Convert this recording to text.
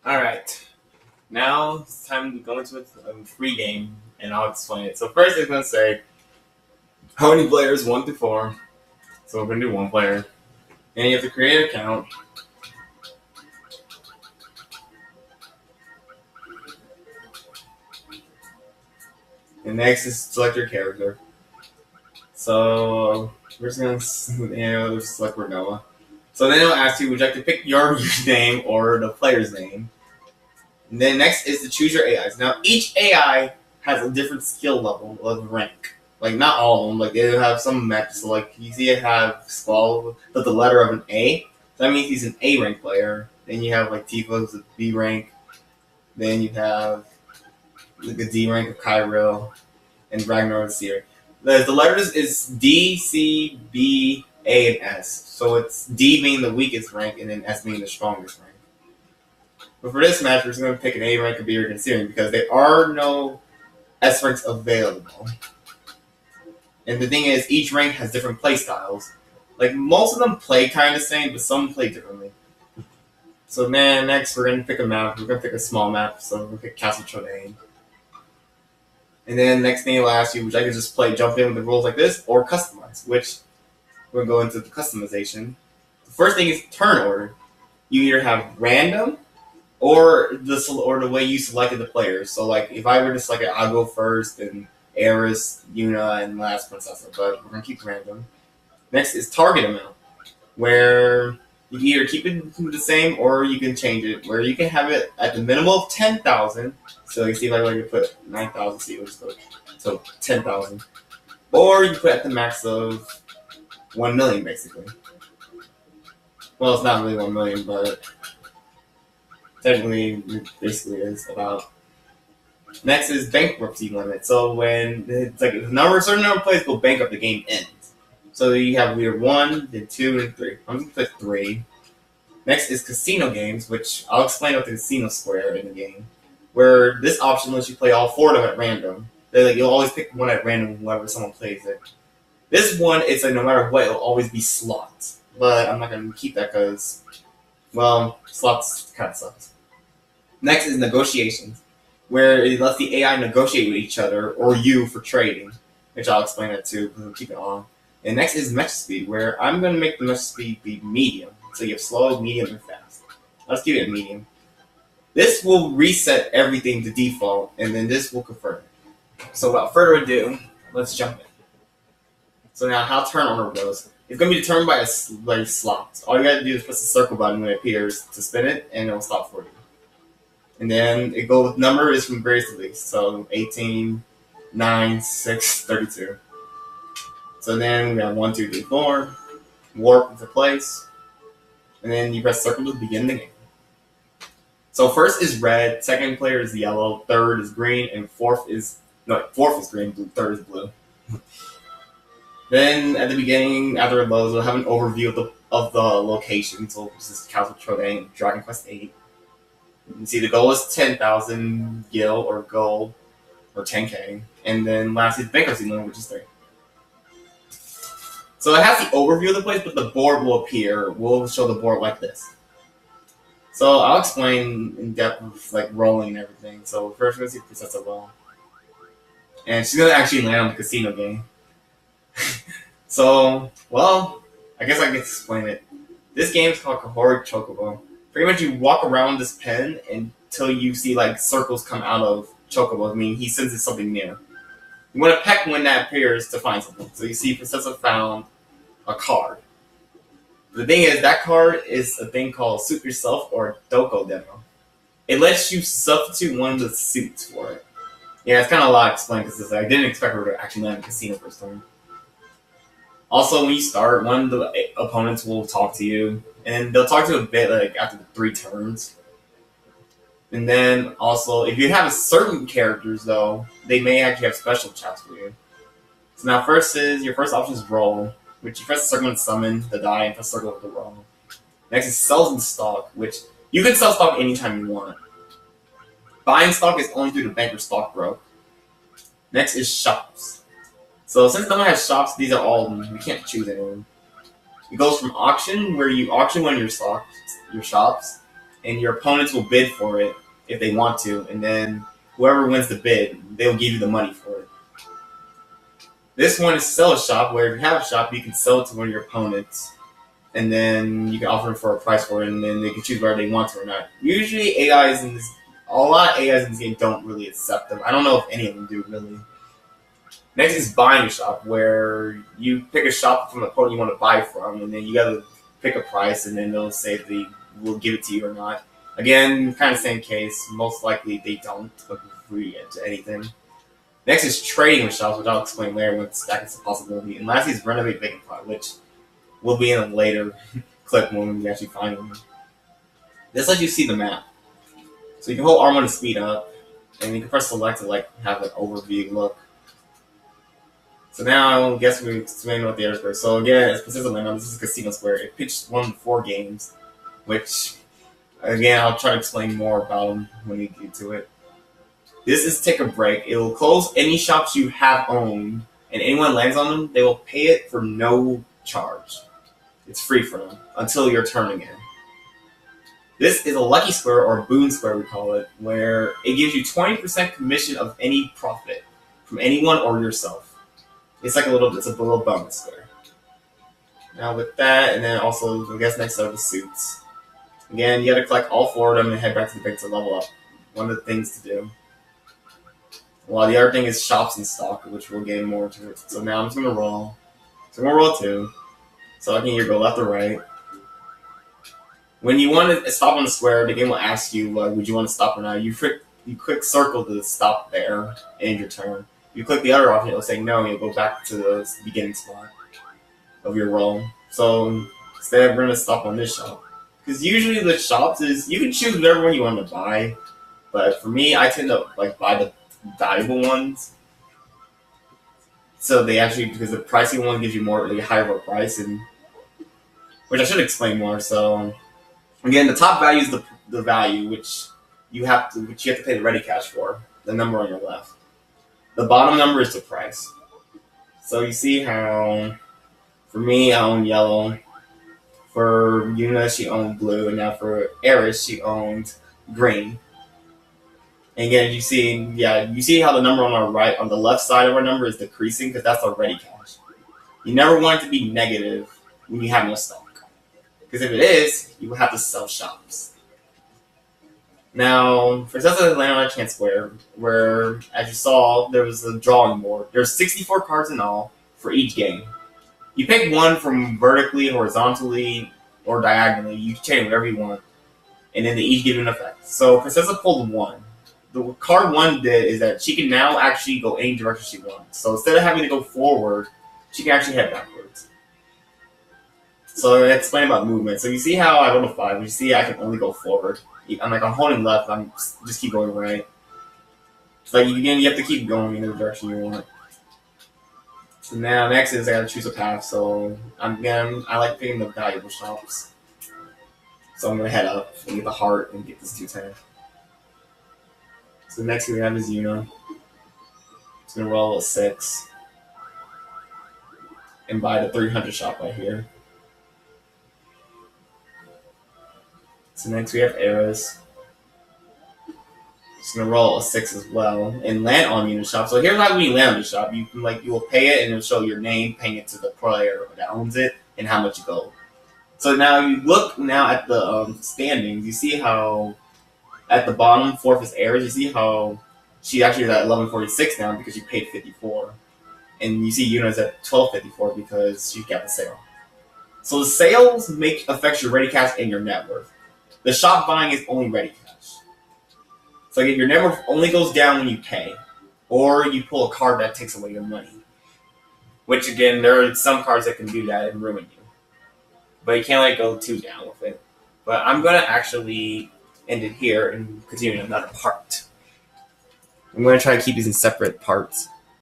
Alright, now it's time to go into a free game, and I'll explain it. So first it's going to say, how many players, 1 to 4. So we're going to do 1 player. And you have to create an account. And next is select your character. So we're just going to select Rinoa. So then it'll ask you, would you like to pick your username or the player's name? And then next is to choose your AIs. Now each AI has a different skill level of rank. Like not all of them. Like they have some maps. So like you see it have Squall with the letter of an A. So that means he's an A rank player. Then you have like Tifa who's a B rank. Then you have like a D rank of Kyril and Ragnar and Seer. The letters is D, C, B, A, and S. So it's D being the weakest rank and then S being the strongest rank. But for this match, we're just going to pick an A rank, a B rank, and C rank because there are no S ranks available. And the thing is, each rank has different play styles. Like, most of them play kind of the same, but some play differently. So then, next, we're going to pick a map. We're going to pick a small map, so we're going to pick Castle Trodain. And then, next thing it'll ask you, which I can just jump in with the rules like this, or customize, which we're going to go into the customization. The first thing is turn order. You either have random, or the way you selected the players. So, like, if I were to select it, I'll go first, and Aeris, Yuna, and last Princessa, but we're going to keep it random. Next is target amount, where you can either keep it the same or you can change it, where you can have it at the minimum of 10,000. So you see if I like to put 9,000, see what's good. So 10,000. Or you put at the max of 1 million, basically. Well, it's not really 1 million, but technically, it basically is about. Next is bankruptcy limit. So when it's like a certain number of players go bankrupt, the game ends. So you have either 1, then 2, and 3. I'm going to put 3. Next is casino games, which I'll explain what the casino square in the game, where this option lets you play all 4 of them at random. You'll always pick one at random whenever someone plays it. This one, it's like no matter what, it'll always be slots. But I'm not going to keep that because, well, slots kind of sucks. Next is negotiations, where it lets the AI negotiate with each other or you for trading, which I'll explain that too, because we'll keep it on. And next is mecha speed, where I'm going to make the mecha speed be medium. So you have slow, medium, and fast. Let's keep it medium. This will reset everything to default, and then this will confirm it. So without further ado, let's jump in. So now how turn order goes. It's going to be determined by slots. All you got to do is press the circle button when it appears to spin it, and it'll stop for you. And then it goes, number is from greatest to least. So 18, 9, 6, 32. So then we have 1, 2, 3, 4. Warp into place. And then you press circle to begin the game. So first is red, second player is yellow, third is green, and fourth is green, third is blue. Then at the beginning, after it loads, we'll have an overview of the location. So this is Castle Trodain, Dragon Quest VIII. You can see the goal is 10,000 gil or gold, or 10k. And then lastly, the bankruptcy limit, which is 3. So it has the overview of the place, but the board will appear. We'll show the board like this. So I'll explain in depth with like rolling and everything. So first we're going to see Princessa roll. And she's going to actually land on the casino game. So, well, I guess I can explain it. This game is called Kokohore Chocobo. Pretty much you walk around this pen until you see like circles come out of Chocobo. I mean, he senses something new. You want to peck when that appears to find something. So you see Princessa found a card. The thing is, that card is a thing called Suit Yourself or Doko demo. It lets you substitute one of the suits for it. Yeah, it's kind of a lot to explain because I didn't expect her to actually land in the casino first time. Also, when you start, one of the opponents will talk to you, and they'll talk to you a bit like after the 3 turns. And then also, if you have certain characters though, they may actually have special chats for you. So now your first option is roll, which you press the circle and summon the die and press circle with the roll. Next is sells and stock, which you can sell stock anytime you want. Buying stock is only through the bank or stock broke. Next is shops. So since no one has shops, these are all of them. You can't choose anyone. It goes from auction, where you auction one of your shops, and your opponents will bid for it if they want to, and then whoever wins the bid, they'll give you the money for it. This one is sell a shop, where if you have a shop, you can sell it to one of your opponents, and then you can offer them for a price for it, and then they can choose whether they want to or not. Usually a lot of AIs in this game don't really accept them. I don't know if any of them do, really. Next is buying a shop, where you pick a shop from the opponent you want to buy from, and then you gotta pick a price, and then they'll say if they will give it to you or not. Again, kind of same case. Most likely they don't agree to anything. Next is trading with shops, which I'll explain later once that is a possibility. And lastly is renovate vacant plot, which will be in a later clip when we actually find one. This lets you see the map. So you can hold R1 to speed up, and you can press select to have an overview look. So now I guess we explain what the Aeris Square. So again, it's Princess of Moonbrooke. This is Casino Square. It pitched 1 to 4 games, which again I'll try to explain more about them when we get to it. This is take a break. It will close any shops you have owned, and anyone lands on them, they will pay it for no charge. It's free for them until your turn again. This is a lucky square, or boon square we call it, where it gives you 20% commission of any profit from anyone or yourself. It's a little bonus square. Now with that, and then also I guess next up is suits. Again, you gotta collect all 4 of them and head back to the bank to level up. One of the things to do. Well, the other thing is shops and stock, which we'll get more to it. So now I'm just gonna roll. So I'm gonna roll 2. So I can either go left or right. When you want to stop on the square, the game will ask you, would you want to stop or not? You click circle to stop there, end your turn. You click the other option, it'll say no, and you'll go back to the beginning spot of your roll. So instead, we're gonna stop on this shop. Because usually the shops you can choose whatever one you want to buy, but for me, I tend to buy the valuable ones. So because the pricey one gives you higher of a price, and which I should explain more. So again, the top value is the value which you have to pay the ready cash for, the number on your left. The bottom number is the price. So you see how, for me, I own yellow. For Yuna, she owned blue, and now for Aeris, she owned green. And again, you see how the number on the left side of our number is decreasing, because that's our ready cash. You never want it to be negative when you have no stock, because if it is, you will have to sell shops. Now, Princessa landed on a chance square, where, as you saw, there was a drawing board. There's 64 cards in all for each game. You pick one from vertically, horizontally, or diagonally. You can change whatever you want, and then they each give you an effect. So Princessa pulled 1. The card 1 did is that she can now actually go any direction she wants. So instead of having to go forward, she can actually head backwards. So I explain about movement. So you see how I rolled a 5. You see I can only go forward. I'm holding left. I'm just keep going right. It's you have to keep going in the direction you want. So now next is I gotta choose a path. So I like picking the valuable shops. So I'm gonna head up and get the heart and get this 210. So next we have is Yuna. Just gonna roll a 6 and buy the 300 shop right here. So next we have Aeris. Just gonna roll a 6 as well and land on Yuna shop. So here's how when you land on the shop, you will pay it and it'll show your name, paying it to the player that owns it, and how much you go. So now you look at the standings. You see how at the bottom 4th is Aeris. You see how she actually is at 1146 now because she paid 54, and you see Yuna's at 1254 because she got the sale. So the sales affects your ready cash and your net worth. The shop buying is only ready cash. So your net worth only goes down when you pay, or you pull a card that takes away your money. Which again, there are some cards that can do that and ruin you. But you can't go too down with it. But I'm gonna actually end it here and continue in another part. I'm gonna try to keep these in separate parts.